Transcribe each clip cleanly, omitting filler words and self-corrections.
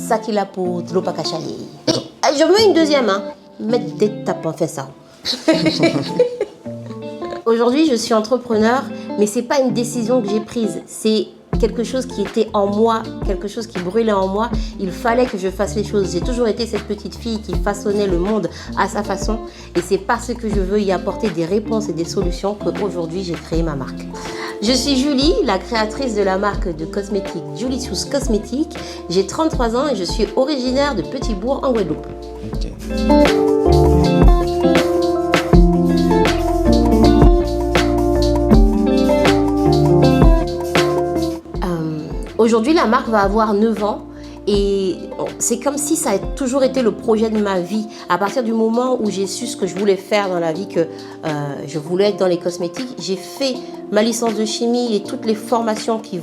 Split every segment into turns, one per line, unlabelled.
Sakila pour Tlopakachaye. Et je mets une deuxième, hein. Mettre des tapes, fait ça. Aujourd'hui, je suis entrepreneur, mais ce n'est pas une décision que j'ai prise. C'est quelque chose qui était en moi, quelque chose qui brûlait en moi. Il fallait que je fasse les choses. J'ai toujours été cette petite fille qui façonnait le monde à sa façon. Et c'est parce que je veux y apporter des réponses et des solutions qu'aujourd'hui, j'ai créé ma marque. Je suis Julie, la créatrice de la marque de cosmétiques Julicious Cosmétiques. J'ai 33 ans et je suis originaire de Petit-Bourg en Guadeloupe.
Okay.
Aujourd'hui, la marque va avoir 9 ans et c'est comme si ça a toujours été le projet de ma vie. À partir du moment où j'ai su ce que je voulais faire dans la vie, que je voulais être dans les cosmétiques, j'ai fait ma licence de chimie et toutes les formations qui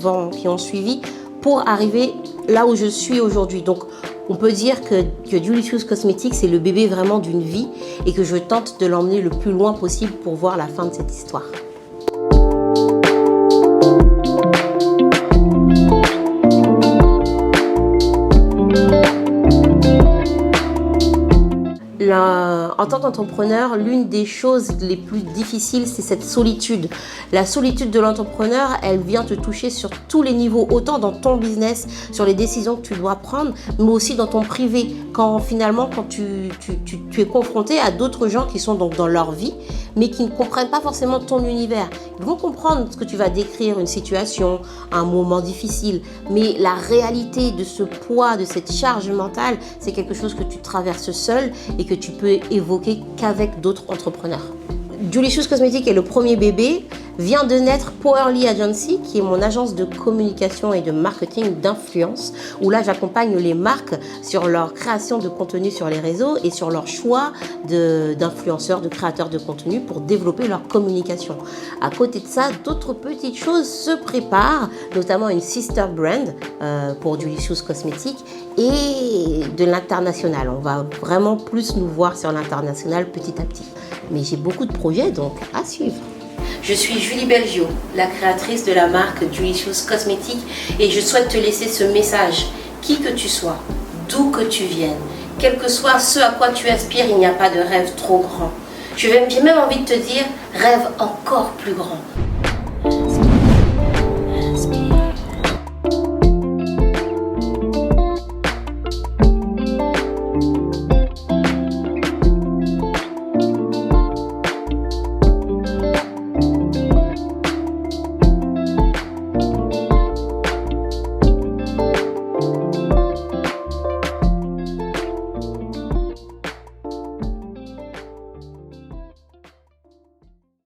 ont suivi pour arriver là où je suis aujourd'hui. Donc, on peut dire que Julicious Cosmétiques, c'est le bébé vraiment d'une vie et que je tente de l'emmener le plus loin possible pour voir la fin de cette histoire. En tant qu'entrepreneur, l'une des choses les plus difficiles, c'est cette solitude. La solitude de l'entrepreneur, elle vient te toucher sur tous les niveaux, autant dans ton business, sur les décisions que tu dois prendre, mais aussi dans ton privé. Quand tu es confronté à d'autres gens qui sont donc dans leur vie, mais qui ne comprennent pas forcément ton univers. Ils vont comprendre ce que tu vas décrire, une situation, un moment difficile, mais la réalité de ce poids, de cette charge mentale, c'est quelque chose que tu traverses seul et que tu peux évoquer qu'avec d'autres entrepreneurs. Julicious Cosmétiques est le premier bébé, vient de naître Powerly Agency, qui est mon agence de communication et de marketing d'influence, où là j'accompagne les marques sur leur création de contenu sur les réseaux et sur leur choix d'influenceurs, de créateurs de contenu pour développer leur communication. À côté de ça, d'autres petites choses se préparent, notamment une sister brand pour Julicious Cosmétiques et de l'international. On va vraiment plus nous voir sur l'international petit à petit. Mais j'ai beaucoup de projets, donc à suivre. Je suis Julie Belgio, la créatrice de la marque Julicious Cosmétiques et je souhaite te laisser ce message. Qui que tu sois, d'où que tu viennes, quel que soit ce à quoi tu aspires, il n'y a pas de rêve trop grand. J'ai même envie de te dire, rêve encore plus grand.